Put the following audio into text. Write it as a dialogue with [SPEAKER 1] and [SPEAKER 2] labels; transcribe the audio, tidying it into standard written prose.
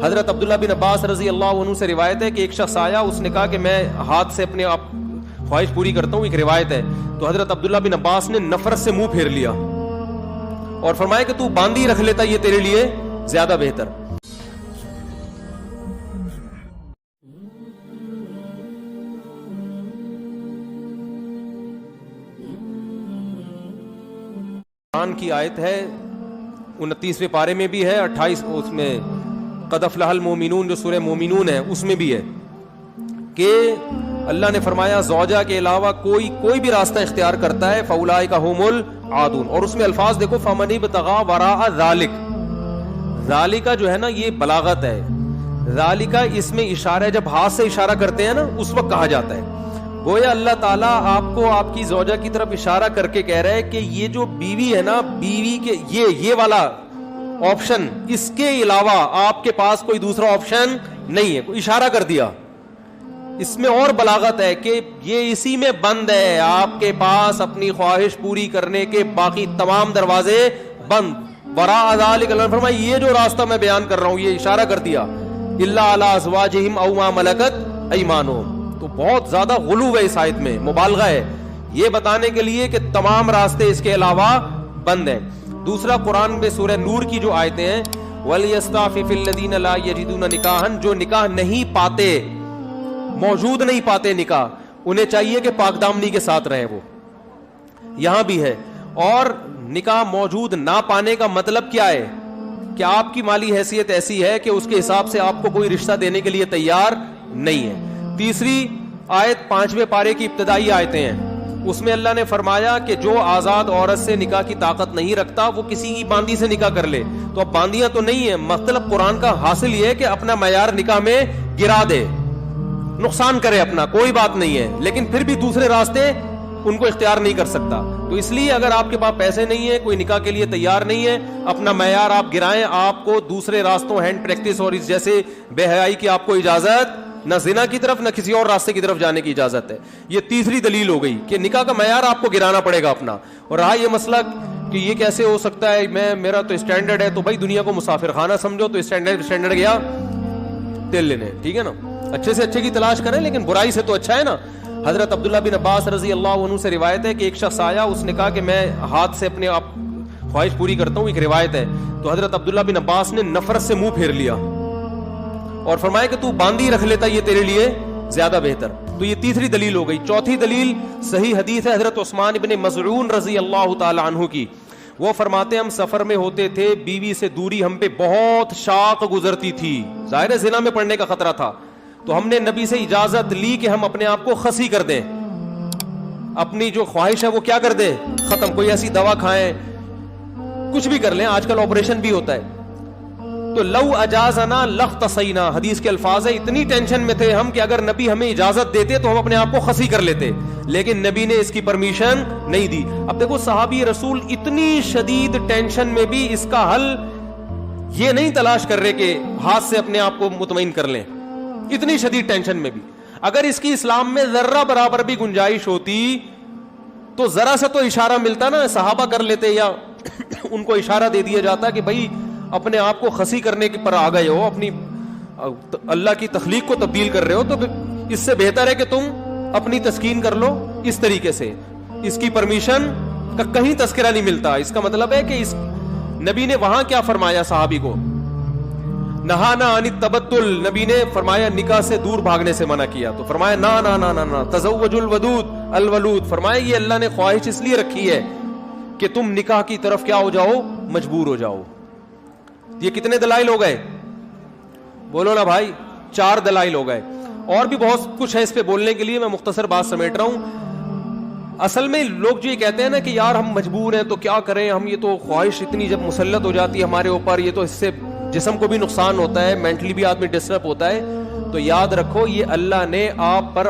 [SPEAKER 1] حضرت عبداللہ بن عباس رضی اللہ عنہ سے روایت ہے کہ ایک شخص آیا, اس نے کہا کہ میں ہاتھ سے اپنے آپ خواہش پوری کرتا ہوں, ایک روایت ہے. تو حضرت عبداللہ بن عباس نے نفرت سے منہ پھیر لیا اور فرمایا کہ تو باندھی رکھ لیتا, یہ تیرے لیے زیادہ بہتر. قرآن کی آیت ہے 29ویں پارے میں بھی ہے, 28 اس میں قد افلح المؤمنون جو سورہ مومنون ہے اس میں بھی ہے کہ اللہ نے فرمایا زوجہ کے علاوہ کوئی بھی راستہ اختیار کرتا ہے فاولئک هم العادون. اور اس میں الفاظ دیکھو فمن ابتغى وراء ذلک, ذالک جو ہے نا یہ بلاغت ہے, ذالک اس میں اشارہ ہے, جب ہاتھ سے اشارہ کرتے ہیں نا اس وقت کہا جاتا ہے. گویا اللہ تعالیٰ آپ کو آپ کی زوجہ کی طرف اشارہ کر کے کہہ رہا ہے کہ یہ جو بیوی ہے نا, بیوی کے یہ والا آپشن, اس کے علاوہ آپ کے پاس کوئی دوسرا آپشن نہیں ہے. کوئی اشارہ کر دیا, اس میں اور بلاغت ہے کہ یہ اسی میں بند ہے, آپ کے پاس اپنی خواہش پوری کرنے کے باقی تمام دروازے بند. وراء ذلک اللہ نے فرمایا یہ جو راستہ میں بیان کر رہا ہوں یہ اشارہ کر دیا, الا علی ازواجہم او ما ملکت ایمانہم. تو بہت زیادہ غلو ہے اس آیت میں, مبالغہ ہے یہ بتانے کے لیے کہ تمام راستے اس کے علاوہ بند ہیں. دوسرا قرآن میں سورہ نور کی جو آیتیں ہیں وَلْيَسْتَعْفِفِ الَّذِينَ لَا يَجِدُونَ نِكَاحًا, جو نکاح نہیں پاتے, موجود نہیں پاتے نکاح, انہیں چاہیے کہ پاک دامنی کے ساتھ رہیں. وہ یہاں بھی ہے. اور نکاح موجود نہ پانے کا مطلب کیا ہے کہ آپ کی مالی حیثیت ایسی ہے کہ اس کے حساب سے آپ کو کوئی رشتہ دینے کے لیے تیار نہیں ہے. تیسری آیت 5ویں پارے کی ابتدائی آیتیں ہیں, اس میں اللہ نے فرمایا کہ جو آزاد عورت سے نکاح کی طاقت نہیں رکھتا وہ کسی کی باندھی سے نکاح کر لے. تو اب باندیاں تو نہیں ہیں, مطلب قرآن کا حاصل یہ ہے کہ اپنا معیار نکاح میں گرا دے, نقصان کرے اپنا, کوئی بات نہیں ہے, لیکن پھر بھی دوسرے راستے ان کو اختیار نہیں کر سکتا. تو اس لیے اگر آپ کے پاس پیسے نہیں ہیں, کوئی نکاح کے لیے تیار نہیں ہے, اپنا معیار آپ گرائیں. آپ کو دوسرے راستوں ہینڈ پریکٹس اور اس جیسے بے حیائی کی آپ کو اجازت نہ زنا کی طرف نہ کسی اور راستے کی طرف جانے کی اجازت ہے. یہ تیسری دلیل ہو گئی کہ نکاح کا معیار آپ کو گرانا پڑے گا اپنا. اور رہا یہ مسئلہ کہ یہ کیسے ہو سکتا ہے, میرا تو اسٹینڈرڈ ہے, تو بھائی دنیا کو مسافر خانہ سمجھو, تو اسٹینڈرڈ گیا تیل لینے, ٹھیک ہے نا, اچھے سے اچھے کی تلاش کریں لیکن برائی سے تو اچھا ہے نا. حضرت عبداللہ بن عباس رضی اللہ عنہ سے روایت ہے کہ ایک شخص آیا, اس نے کہا کہ میں ہاتھ سے اپنے آپ خواہش پوری کرتا ہوں, ایک روایت ہے. تو حضرت عبداللہ بن عباس نے نفرت سے منہ پھیر لیا اور فرمایا کہ تو باندھی رکھ لیتا یہ تیرے لیے زیادہ بہتر. تو یہ تیسری دلیل ہو گئی. چوتھی دلیل صحیح حدیث ہے حضرت عثمان ابن مظعون رضی اللہ تعالی عنہ کی. وہ فرماتے ہیں ہم سفر میں ہوتے تھے, بیوی سے دوری ہم پہ بہت شاق گزرتی تھی, ظاہر ہے زنا میں پڑنے کا خطرہ تھا. تو ہم نے نبی سے اجازت لی کہ ہم اپنے آپ کو خسی کر دیں, اپنی جو خواہش ہے وہ کیا کر دیں, ختم. کوئی ایسی دوا کھائیں, کچھ بھی کر لیں, آج کل آپریشن بھی ہوتا ہے. تو لو اجازنا لختصینا, حدیث کے الفاظ ہے, اتنی ٹینشن میں تھے ہم کہ اگر نبی ہمیں اجازت دیتے تو ہم اپنے آپ کو خسی کر لیتے, لیکن نبی نے اس کی پرمیشن نہیں دی. اب دیکھو صحابی رسول اتنی شدید ٹینشن میں بھی اس کا حل یہ نہیں تلاش کر رہے کہ ہاتھ سے اپنے آپ کو مطمئن کر لیں, اتنی شدید ٹینشن میں بھی. اگر اس کی اسلام میں ذرہ برابر بھی گنجائش ہوتی تو ذرا سا تو اشارہ ملتا نا, صحابہ کر لیتے یا ان کو اشارہ دے دیا جاتا کہ بھائی اپنے آپ کو خسی کرنے کے پر آ گئے ہو, اپنی اللہ کی تخلیق کو تبدیل کر رہے ہو, تو اس سے بہتر ہے کہ تم اپنی تسکین کر لو اس طریقے سے. اس کی پرمیشن کا کہیں تذکرہ نہیں ملتا. اس کا مطلب ہے کہ اس نبی نے وہاں کیا فرمایا صحابی کو, نہانا عن التبتل, نبی نے فرمایا نکاح سے دور بھاگنے سے منع کیا. تو فرمایا نا نا نا نا نا تزوج الودود الولود, فرمایا یہ اللہ نے خواہش اس لیے رکھی ہے کہ تم نکاح کی طرف کیا ہو جاؤ, مجبور ہو جاؤ. یہ کتنے دلائل ہو گئے, بولو نا بھائی, 4 دلائل ہو گئے. اور بھی بہت کچھ ہے اس پہ بولنے کے لیے, میں مختصر بات سمیٹ رہا ہوں. اصل میں لوگ جو یہ کہتے ہیں نا کہ یار ہم مجبور ہیں تو کیا کریں ہم, یہ تو خواہش اتنی جب مسلط ہو جاتی ہے ہمارے اوپر, یہ تو اس سے جسم کو بھی نقصان ہوتا ہے, مینٹلی بھی آدمی ڈسٹرب ہوتا ہے. تو یاد رکھو یہ اللہ نے آپ پر